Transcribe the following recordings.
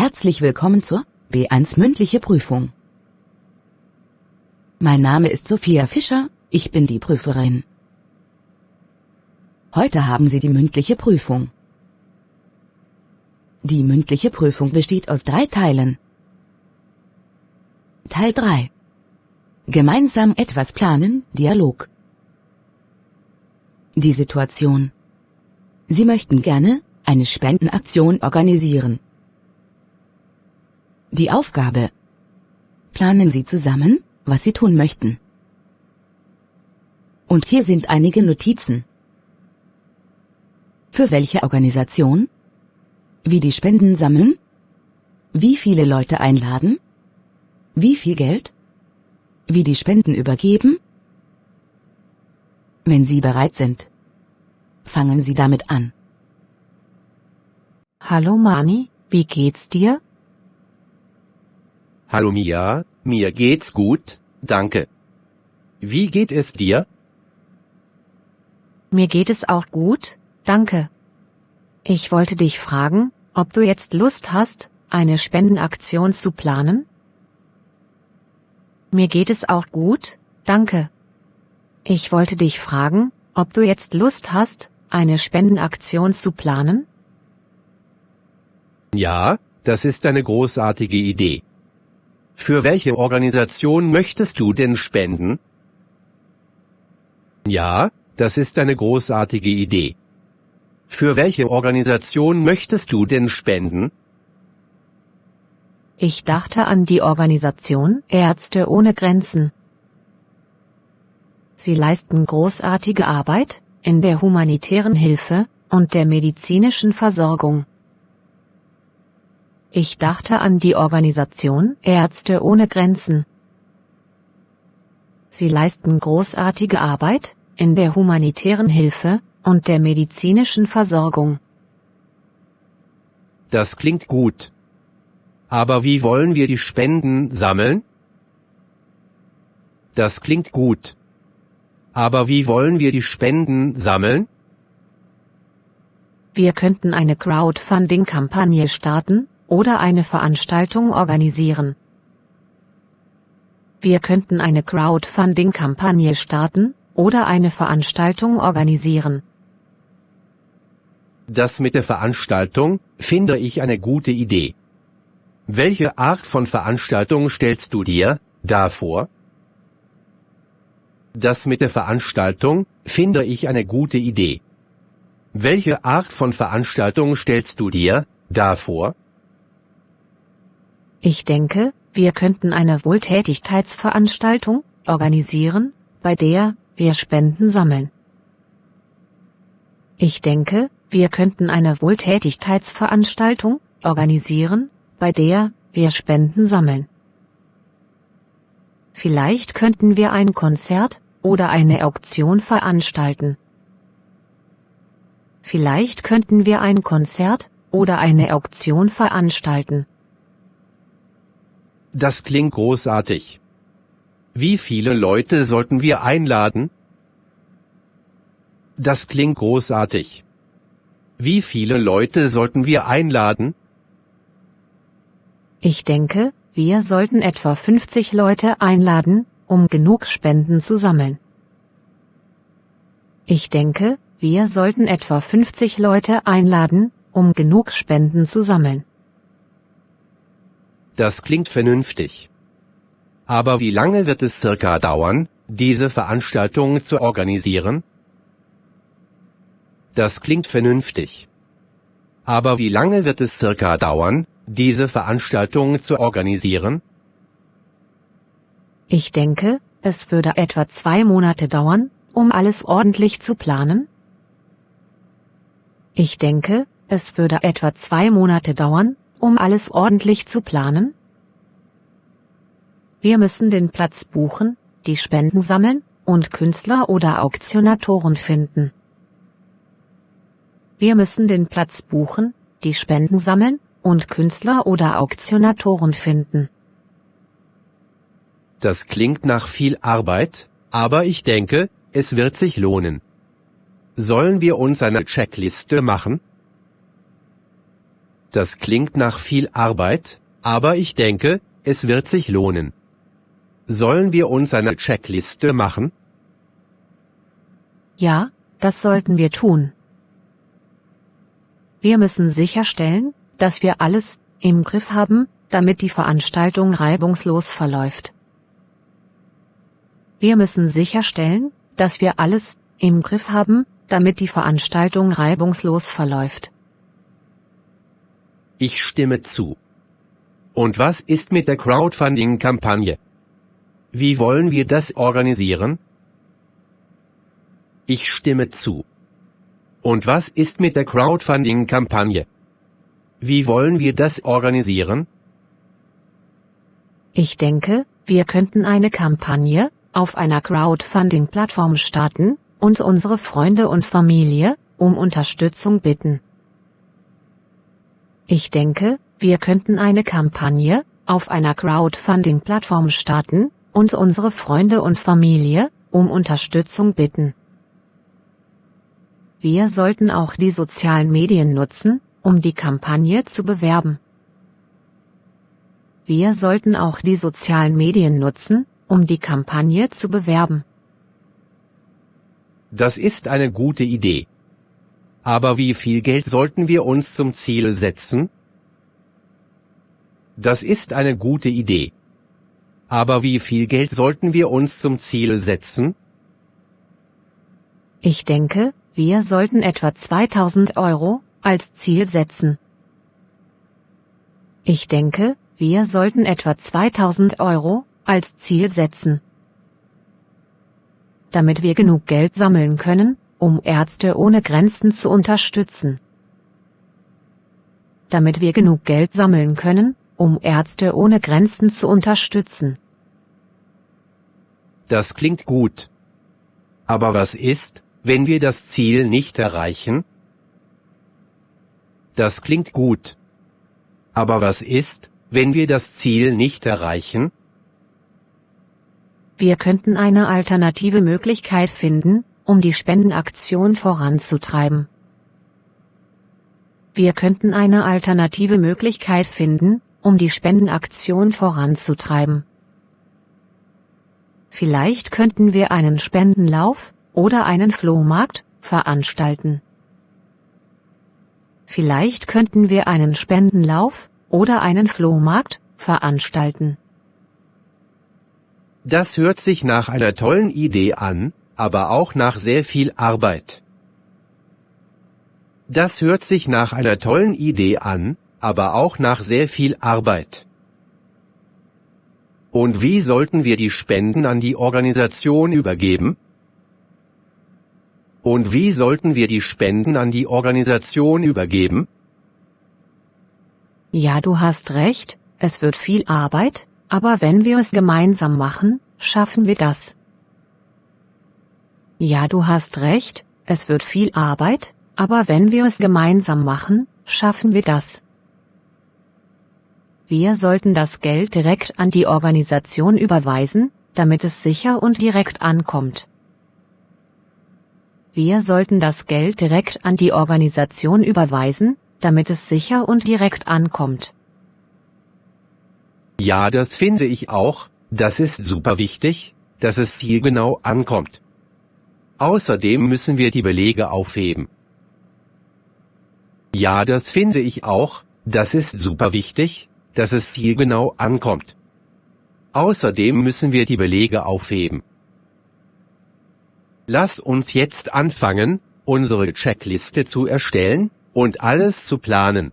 Herzlich willkommen zur B1 mündliche Prüfung. Mein Name ist Sophia Fischer, ich bin die Prüferin. Heute haben Sie die mündliche Prüfung. Die mündliche Prüfung besteht aus 3 Teilen. Teil 3. Gemeinsam etwas planen, Dialog. Die Situation. Sie möchten gerne eine Spendenaktion organisieren. Die Aufgabe. Planen Sie zusammen, was Sie tun möchten. Und hier sind einige Notizen. Für welche Organisation? Wie die Spenden sammeln? Wie viele Leute einladen? Wie viel Geld? Wie die Spenden übergeben? Wenn Sie bereit sind, fangen Sie damit an. Hallo Mani, wie geht's dir? Hallo Mia, mir geht's gut, danke. Wie geht es dir? Mir geht es auch gut, danke. Ich wollte dich fragen, ob du jetzt Lust hast, eine Spendenaktion zu planen? Mir geht es auch gut, danke. Ich wollte dich fragen, ob du jetzt Lust hast, eine Spendenaktion zu planen? Ja, das ist eine großartige Idee. Für welche Organisation möchtest du denn spenden? Ja, das ist eine großartige Idee. Für welche Organisation möchtest du denn spenden? Ich dachte an die Organisation Ärzte ohne Grenzen. Sie leisten großartige Arbeit in der humanitären Hilfe und der medizinischen Versorgung. Ich dachte an die Organisation Ärzte ohne Grenzen. Sie leisten großartige Arbeit in der humanitären Hilfe und der medizinischen Versorgung. Das klingt gut. Aber wie wollen wir die Spenden sammeln? Das klingt gut. Aber wie wollen wir die Spenden sammeln? Wir könnten eine Crowdfunding-Kampagne starten oder eine Veranstaltung organisieren. Wir könnten eine Crowdfunding-Kampagne starten oder eine Veranstaltung organisieren. Das mit der Veranstaltung finde ich eine gute Idee. Welche Art von Veranstaltung stellst du dir da vor? Das mit der Veranstaltung finde ich eine gute Idee. Welche Art von Veranstaltung stellst du dir da vor? Ich denke, wir könnten eine Wohltätigkeitsveranstaltung organisieren, bei der wir Spenden sammeln. Ich denke, wir könnten eine Wohltätigkeitsveranstaltung organisieren, bei der wir Spenden sammeln. Vielleicht könnten wir ein Konzert oder eine Auktion veranstalten. Vielleicht könnten wir ein Konzert oder eine Auktion veranstalten. Das klingt großartig. Wie viele Leute sollten wir einladen? Das klingt großartig. Wie viele Leute sollten wir einladen? Ich denke, wir sollten etwa 50 Leute einladen, um genug Spenden zu sammeln. Ich denke, wir sollten etwa 50 Leute einladen, um genug Spenden zu sammeln. Das klingt vernünftig. Aber wie lange wird es circa dauern, diese Veranstaltung zu organisieren? Das klingt vernünftig. Aber wie lange wird es circa dauern, diese Veranstaltung zu organisieren? Ich denke, es würde etwa 2 Monate dauern, um alles ordentlich zu planen. Ich denke, es würde etwa 2 Monate dauern, um alles ordentlich zu planen. Wir müssen den Platz buchen, die Spenden sammeln und Künstler oder Auktionatoren finden. Wir müssen den Platz buchen, die Spenden sammeln und Künstler oder Auktionatoren finden. Das klingt nach viel Arbeit, aber ich denke, es wird sich lohnen. Sollen wir uns eine Checkliste machen? Das klingt nach viel Arbeit, aber ich denke, es wird sich lohnen. Sollen wir uns eine Checkliste machen? Ja, das sollten wir tun. Wir müssen sicherstellen, dass wir alles im Griff haben, damit die Veranstaltung reibungslos verläuft. Wir müssen sicherstellen, dass wir alles im Griff haben, damit die Veranstaltung reibungslos verläuft. Ich stimme zu. Und was ist mit der Crowdfunding-Kampagne? Wie wollen wir das organisieren? Ich stimme zu. Und was ist mit der Crowdfunding-Kampagne? Wie wollen wir das organisieren? Ich denke, wir könnten eine Kampagne auf einer Crowdfunding-Plattform starten und unsere Freunde und Familie um Unterstützung bitten. Ich denke, wir könnten eine Kampagne auf einer Crowdfunding-Plattform starten und unsere Freunde und Familie um Unterstützung bitten. Wir sollten auch die sozialen Medien nutzen, um die Kampagne zu bewerben. Wir sollten auch die sozialen Medien nutzen, um die Kampagne zu bewerben. Das ist eine gute Idee. Aber wie viel Geld sollten wir uns zum Ziel setzen? Das ist eine gute Idee. Aber wie viel Geld sollten wir uns zum Ziel setzen? Ich denke, wir sollten etwa 2000 € als Ziel setzen. Ich denke, wir sollten etwa 2000 € als Ziel setzen. Damit wir genug Geld sammeln können, um Ärzte ohne Grenzen zu unterstützen. Damit wir genug Geld sammeln können, um Ärzte ohne Grenzen zu unterstützen. Das klingt gut. Aber was ist, wenn wir das Ziel nicht erreichen? Das klingt gut. Aber was ist, wenn wir das Ziel nicht erreichen? Wir könnten eine alternative Möglichkeit finden, um die Spendenaktion voranzutreiben. Wir könnten eine alternative Möglichkeit finden, um die Spendenaktion voranzutreiben. Vielleicht könnten wir einen Spendenlauf oder einen Flohmarkt veranstalten. Vielleicht könnten wir einen Spendenlauf oder einen Flohmarkt veranstalten. Das hört sich nach einer tollen Idee an, aber auch nach sehr viel Arbeit. Das hört sich nach einer tollen Idee an, aber auch nach sehr viel Arbeit. Und wie sollten wir die Spenden an die Organisation übergeben? Und wie sollten wir die Spenden an die Organisation übergeben? Ja, du hast recht, es wird viel Arbeit, aber wenn wir es gemeinsam machen, schaffen wir das. Ja, du hast recht, es wird viel Arbeit, aber wenn wir es gemeinsam machen, schaffen wir das. Wir sollten das Geld direkt an die Organisation überweisen, damit es sicher und direkt ankommt. Wir sollten das Geld direkt an die Organisation überweisen, damit es sicher und direkt ankommt. Ja, das finde ich auch, das ist super wichtig, dass es zielgenau ankommt. Außerdem müssen wir die Belege aufheben. Ja, das finde ich auch, das ist super wichtig, dass es zielgenau ankommt. Außerdem müssen wir die Belege aufheben. Lass uns jetzt anfangen, unsere Checkliste zu erstellen und alles zu planen.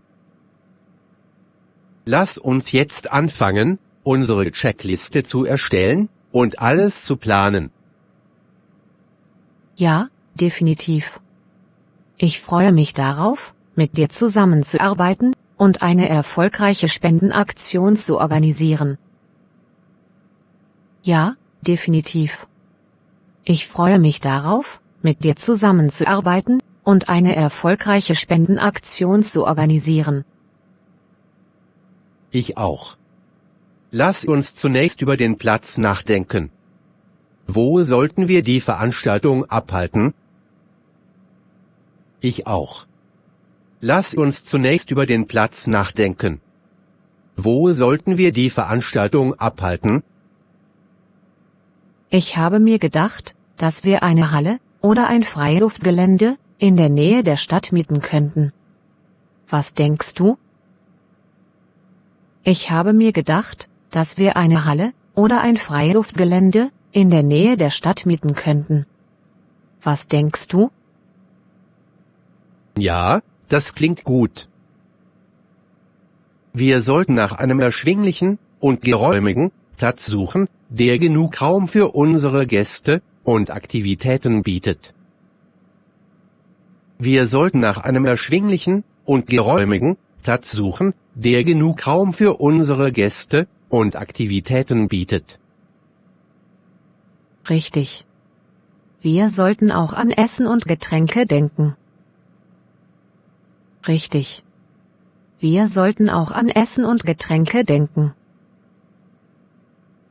Lass uns jetzt anfangen, unsere Checkliste zu erstellen und alles zu planen. Ja, definitiv. Ich freue mich darauf, mit dir zusammenzuarbeiten und eine erfolgreiche Spendenaktion zu organisieren. Ja, definitiv. Ich freue mich darauf, mit dir zusammenzuarbeiten und eine erfolgreiche Spendenaktion zu organisieren. Ich auch. Lass uns zunächst über den Platz nachdenken. Wo sollten wir die Veranstaltung abhalten? Ich auch. lass uns zunächst über den Platz nachdenken. Wo sollten wir die Veranstaltung abhalten? Ich habe mir gedacht, dass wir eine Halle oder ein Freiluftgelände in der Nähe der Stadt mieten könnten. Was denkst du? Ich habe mir gedacht, dass wir eine Halle oder ein Freiluftgelände in der Nähe der Stadt mieten könnten. Was denkst du? Ja, das klingt gut. Wir sollten nach einem erschwinglichen und geräumigen Platz suchen, der genug Raum für unsere Gäste und Aktivitäten bietet. Wir sollten nach einem erschwinglichen und geräumigen Platz suchen, der genug Raum für unsere Gäste und Aktivitäten bietet. Richtig. Wir sollten auch an Essen und Getränke denken. Richtig. Wir sollten auch an Essen und Getränke denken.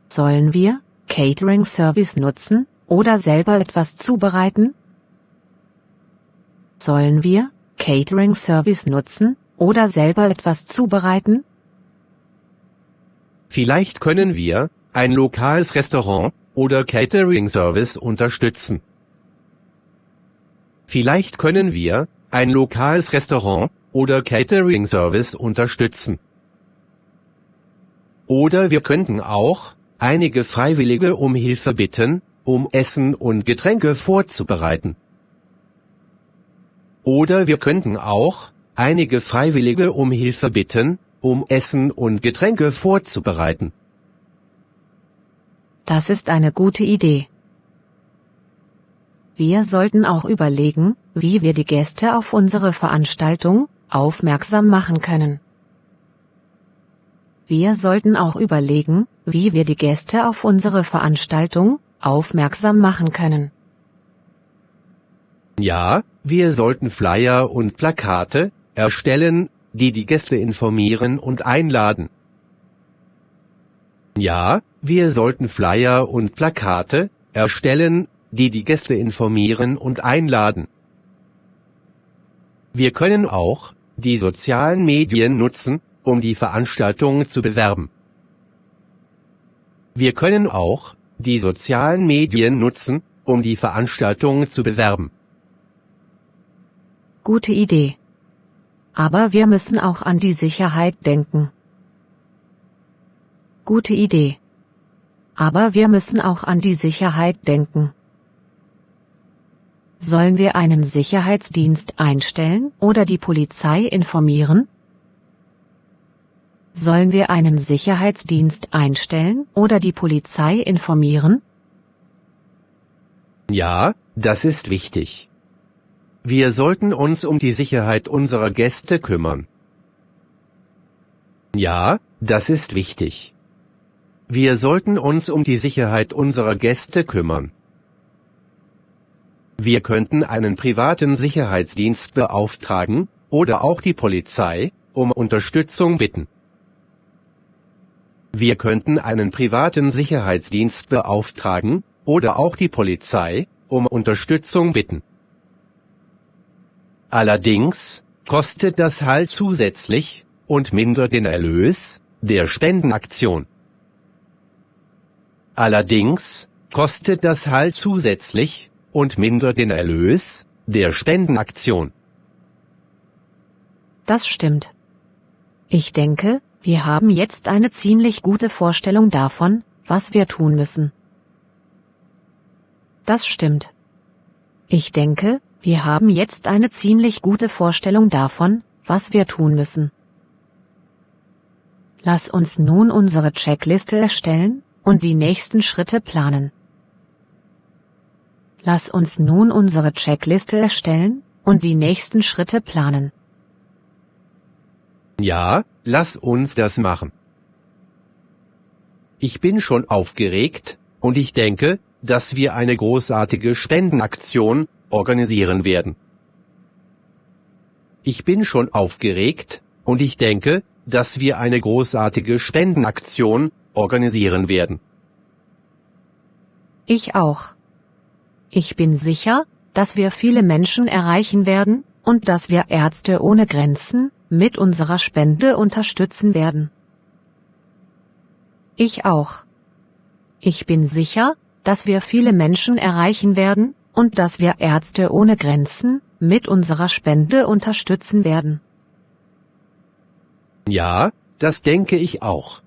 Sollen wir Catering-Service nutzen oder selber etwas zubereiten? Sollen wir Catering-Service nutzen oder selber etwas zubereiten? Vielleicht können wir ein lokales Restaurant oder Catering-Service unterstützen. Vielleicht können wir ein lokales Restaurant oder Catering-Service unterstützen. Oder wir könnten auch einige Freiwillige um Hilfe bitten, um Essen und Getränke vorzubereiten. Oder wir könnten auch einige Freiwillige um Hilfe bitten, um Essen und Getränke vorzubereiten. Das ist eine gute Idee. Wir sollten auch überlegen, wie wir die Gäste auf unsere Veranstaltung aufmerksam machen können. Wir sollten auch überlegen, wie wir die Gäste auf unsere Veranstaltung aufmerksam machen können. Ja, wir sollten Flyer und Plakate erstellen, die die Gäste informieren und einladen. Ja, wir sollten Flyer und Plakate erstellen, die die Gäste informieren und einladen. Wir können auch die sozialen Medien nutzen, um die Veranstaltung zu bewerben. Wir können auch die sozialen Medien nutzen, um die Veranstaltung zu bewerben. Gute Idee. Aber wir müssen auch an die Sicherheit denken. Gute Idee. Aber wir müssen auch an die Sicherheit denken. Sollen wir einen Sicherheitsdienst einstellen oder die Polizei informieren? Sollen wir einen Sicherheitsdienst einstellen oder die Polizei informieren? Ja, das ist wichtig. Wir sollten uns um die Sicherheit unserer Gäste kümmern. Ja, das ist wichtig. Wir sollten uns um die Sicherheit unserer Gäste kümmern. Wir könnten einen privaten Sicherheitsdienst beauftragen, oder auch die Polizei, um Unterstützung bitten. Wir könnten einen privaten Sicherheitsdienst beauftragen, oder auch die Polizei, um Unterstützung bitten. Allerdings kostet das halt zusätzlich und mindert den Erlös der Spendenaktion. Allerdings kostet das halt zusätzlich und mindert den Erlös der Spendenaktion. Das stimmt. Ich denke, wir haben jetzt eine ziemlich gute Vorstellung davon, was wir tun müssen. Das stimmt. Ich denke, wir haben jetzt eine ziemlich gute Vorstellung davon, was wir tun müssen. Lass uns nun unsere Checkliste erstellen und die nächsten Schritte planen. Lass uns nun unsere Checkliste erstellen und die nächsten Schritte planen. Ja, lass uns das machen. Ich bin schon aufgeregt, und ich denke, dass wir eine großartige Spendenaktion organisieren werden. Ich bin schon aufgeregt, und ich denke, dass wir eine großartige Spendenaktion organisieren werden. Ich auch. Ich bin sicher, dass wir viele Menschen erreichen werden, und dass wir Ärzte ohne Grenzen mit unserer Spende unterstützen werden. Ich auch. Ich bin sicher, dass wir viele Menschen erreichen werden und dass wir Ärzte ohne Grenzen mit unserer Spende unterstützen werden. Ja, das denke ich auch.